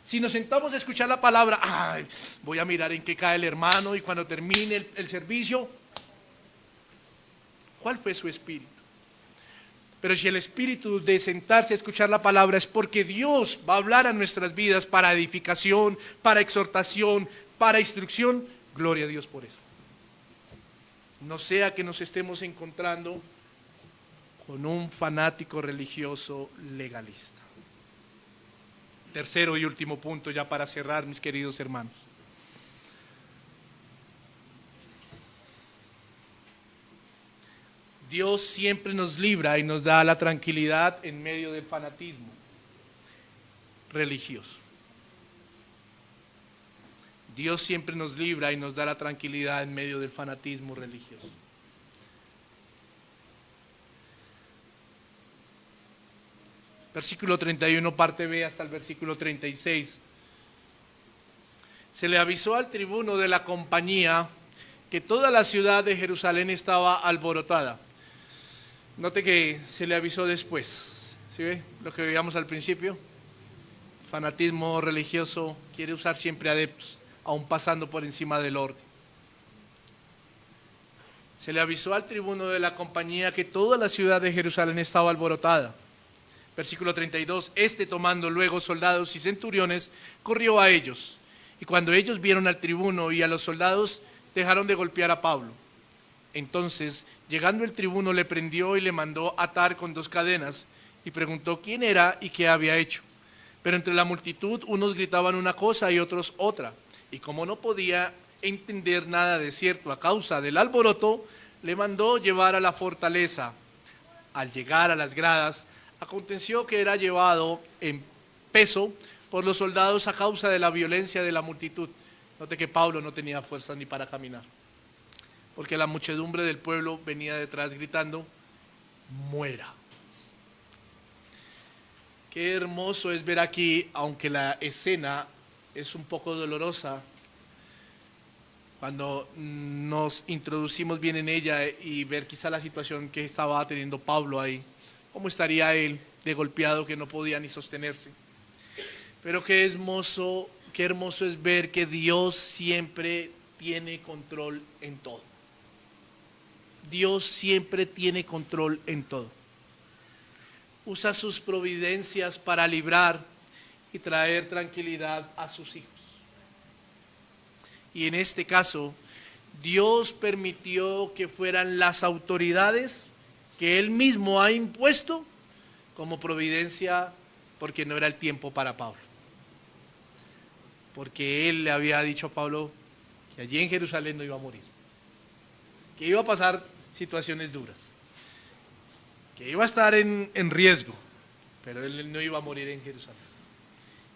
Si nos sentamos a escuchar la palabra, voy a mirar en qué cae el hermano y cuando termine el servicio, ¿cuál fue su espíritu? Pero si el espíritu de sentarse a escuchar la palabra es porque Dios va a hablar a nuestras vidas para edificación, para exhortación, para instrucción, gloria a Dios por eso. No sea que nos estemos encontrando con un fanático religioso legalista. Tercero y último punto, ya para cerrar, mis queridos hermanos. Dios siempre nos libra y nos da la tranquilidad en medio del fanatismo religioso. Dios siempre nos libra y nos da la tranquilidad en medio del fanatismo religioso. versículo 31, parte B, hasta el versículo 36. Se le avisó al tribuno de la compañía que toda la ciudad de Jerusalén estaba alborotada. Note que se le avisó después. ¿Sí ve? Lo que veíamos al principio. Fanatismo religioso quiere usar siempre adeptos, aún pasando por encima del orden. Se le avisó al tribuno de la compañía que toda la ciudad de Jerusalén estaba alborotada. Versículo 32, tomando luego soldados y centuriones, corrió a ellos. Y cuando ellos vieron al tribuno y a los soldados, dejaron de golpear a Pablo. Entonces, llegando el tribuno, le prendió y le mandó atar con 2 cadenas, y preguntó quién era y qué había hecho. Pero entre la multitud, unos gritaban una cosa y otros otra. Y como no podía entender nada de cierto a causa del alboroto, le mandó llevar a la fortaleza. Al llegar a las gradas, aconteció que era llevado en peso por los soldados a causa de la violencia de la multitud. Note que Pablo no tenía fuerza ni para caminar, porque la muchedumbre del pueblo venía detrás gritando, muera. Qué hermoso es ver aquí, aunque la escena es un poco dolorosa, cuando nos introducimos bien en ella y ver quizá la situación que estaba teniendo Pablo ahí, cómo estaría él de golpeado que no podía ni sostenerse. Pero qué hermoso es ver que Dios siempre tiene control en todo. Dios siempre tiene control en todo. Usa sus providencias para librar y traer tranquilidad a sus hijos. Y en este caso, Dios permitió que fueran las autoridades que Él mismo ha impuesto como providencia, porque no era el tiempo para Pablo. Porque Él le había dicho a Pablo que allí en Jerusalén no iba a morir, que iba a pasar situaciones duras, que iba a estar en riesgo, pero Él no iba a morir en Jerusalén.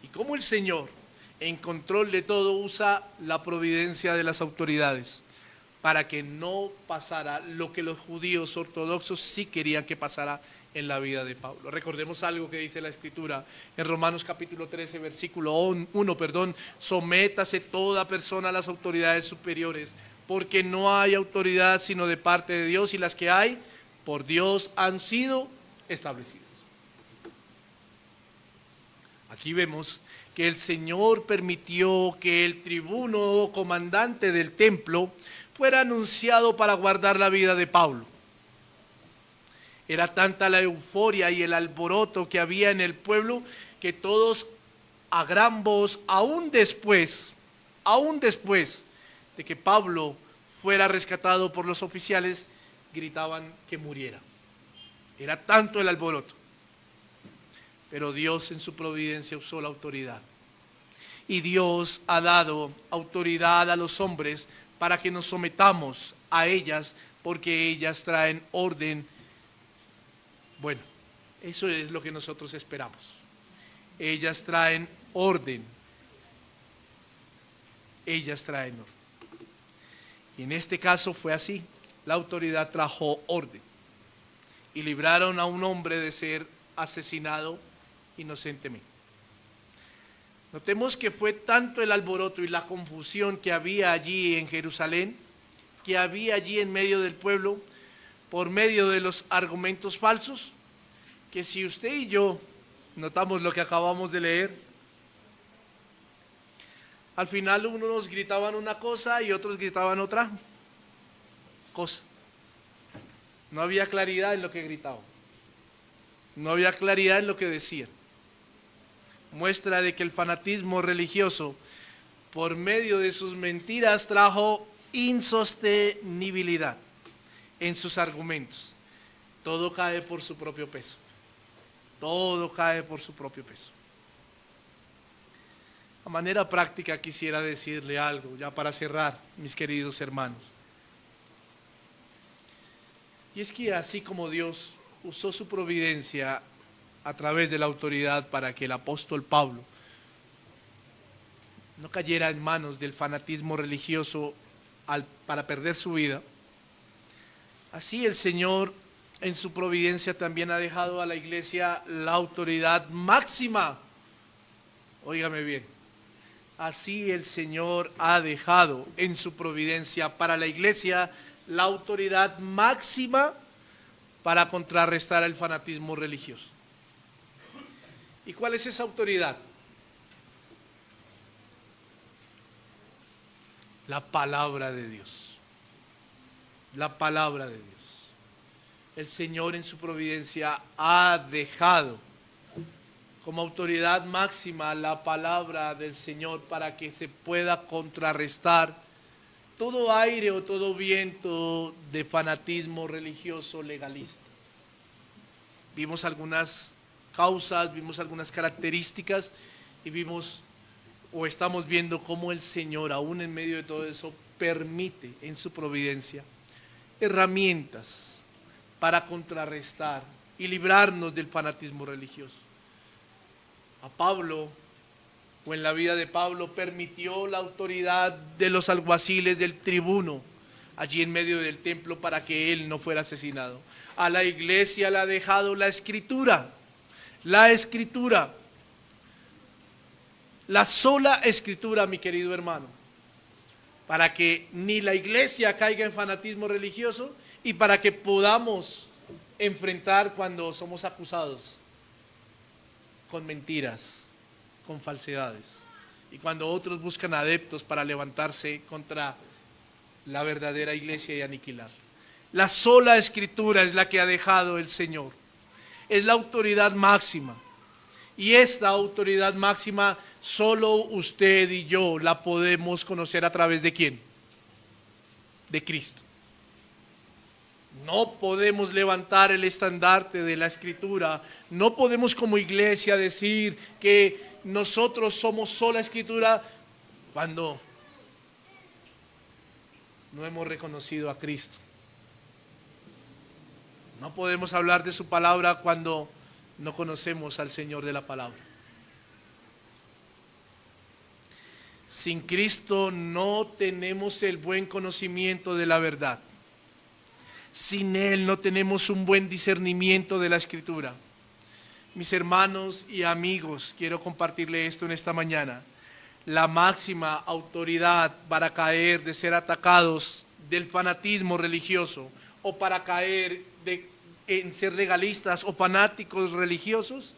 Y como el Señor, en control de todo, usa la providencia de las autoridades para que no pasara lo que los judíos ortodoxos sí querían que pasara en la vida de Pablo. Recordemos algo que dice la Escritura en Romanos capítulo 13, versículo 1, sométase toda persona a las autoridades superiores, porque no hay autoridad sino de parte de Dios, y las que hay, por Dios han sido establecidas. Aquí vemos que el Señor permitió que el tribuno o comandante del templo fuera anunciado para guardar la vida de Pablo. Era tanta la euforia y el alboroto que había en el pueblo que todos a gran voz, aún después de que Pablo fuera rescatado por los oficiales, gritaban que muriera. Era tanto el alboroto. Pero Dios en su providencia usó la autoridad. Y Dios ha dado autoridad a los hombres para que nos sometamos a ellas, porque ellas traen orden. Bueno, eso es lo que nosotros esperamos. Ellas traen orden. Ellas traen orden. Y en este caso fue así. La autoridad trajo orden. Y libraron a un hombre de ser asesinado inocentemente. Notemos que fue tanto el alboroto y la confusión que había allí en Jerusalén, que había allí en medio del pueblo, por medio de los argumentos falsos, que si usted y yo notamos lo que acabamos de leer, al final unos gritaban una cosa y otros gritaban otra cosa. No había claridad en lo que gritaban, no había claridad en lo que decían. Muestra de que el fanatismo religioso, por medio de sus mentiras, trajo insostenibilidad en sus argumentos. Todo cae por su propio peso. Todo cae por su propio peso. A manera práctica quisiera decirle algo, ya para cerrar, mis queridos hermanos. Y es que así como Dios usó su providencia a través de la autoridad para que el apóstol Pablo no cayera en manos del fanatismo religioso para perder su vida, así el Señor en su providencia también ha dejado a la iglesia la autoridad máxima. Óigame bien. Así el Señor ha dejado en su providencia para la iglesia la autoridad máxima para contrarrestar el fanatismo religioso. ¿Y cuál es esa autoridad? La palabra de Dios. La palabra de Dios. El Señor en su providencia ha dejado como autoridad máxima la palabra del Señor para que se pueda contrarrestar todo aire o todo viento de fanatismo religioso legalista. Vimos algunas causas, vimos algunas características y vimos o estamos viendo cómo el Señor, aún en medio de todo eso, permite en su providencia herramientas para contrarrestar y librarnos del fanatismo religioso. A Pablo, o en la vida de Pablo, permitió la autoridad de los alguaciles del tribuno allí en medio del templo para que él no fuera asesinado. A la iglesia le ha dejado la escritura, la sola escritura, mi querido hermano, para que ni la iglesia caiga en fanatismo religioso y para que podamos enfrentar cuando somos acusados con mentiras, con falsedades, y cuando otros buscan adeptos para levantarse contra la verdadera iglesia y aniquilar. La sola escritura es la que ha dejado el Señor, es la autoridad máxima, y esta autoridad máxima solo usted y yo la podemos conocer a través de ¿quién? De Cristo. No podemos levantar el estandarte de la escritura, no podemos como iglesia decir que nosotros somos sola escritura cuando no hemos reconocido a Cristo. No podemos hablar de su palabra cuando no conocemos al Señor de la palabra. Sin Cristo no tenemos el buen conocimiento de la verdad. Sin Él no tenemos un buen discernimiento de la Escritura. Mis hermanos y amigos, quiero compartirle esto en esta mañana. La máxima autoridad para caer de ser atacados del fanatismo religioso o para caer en ser legalistas o fanáticos religiosos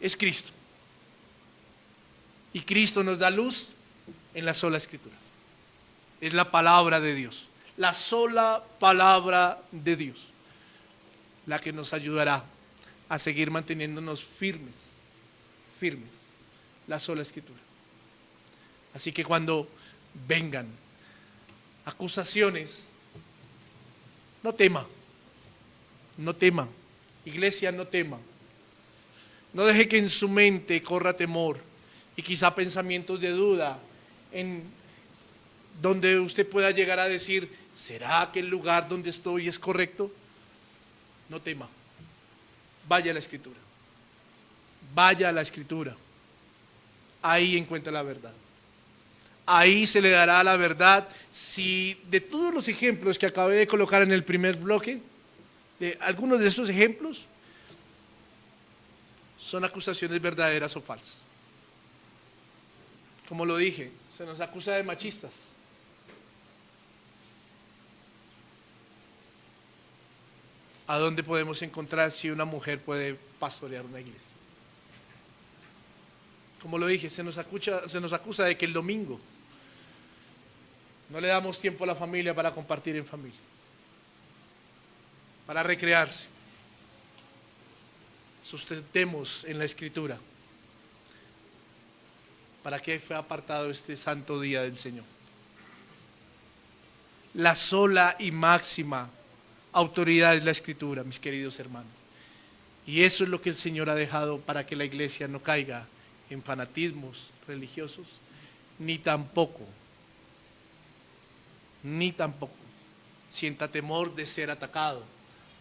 es Cristo. Y Cristo nos da luz en la sola Escritura. Es la palabra de Dios. La sola palabra de Dios, la que nos ayudará a seguir manteniéndonos firmes, la sola escritura. Así que cuando vengan acusaciones, no tema, iglesia, no tema. No deje que en su mente corra temor y quizá pensamientos de duda en donde usted pueda llegar a decir, ¿será que el lugar donde estoy es correcto? No tema, vaya a la Escritura, ahí encuentra la verdad, ahí se le dará la verdad. Si de todos los ejemplos que acabé de colocar en el primer bloque, de algunos de estos ejemplos, son acusaciones verdaderas o falsas. Como lo dije, se nos acusa de machistas. ¿A dónde podemos encontrar si una mujer puede pastorear una iglesia? Como lo dije, se nos acusa de que el domingo no le damos tiempo a la familia para compartir en familia, para recrearse. Sustentemos en la Escritura para que fue apartado este santo día del Señor. La sola y máxima autoridad es la Escritura, mis queridos hermanos. Y eso es lo que el Señor ha dejado para que la iglesia no caiga en fanatismos religiosos, ni tampoco sienta temor de ser atacado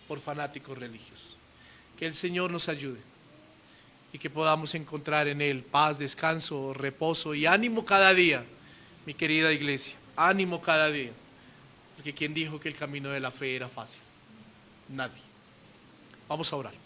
por fanáticos religiosos. Que el Señor nos ayude y que podamos encontrar en Él paz, descanso, reposo y ánimo cada día, mi querida iglesia, ánimo cada día. Porque ¿quién dijo que el camino de la fe era fácil? Nadie. Vamos a orar.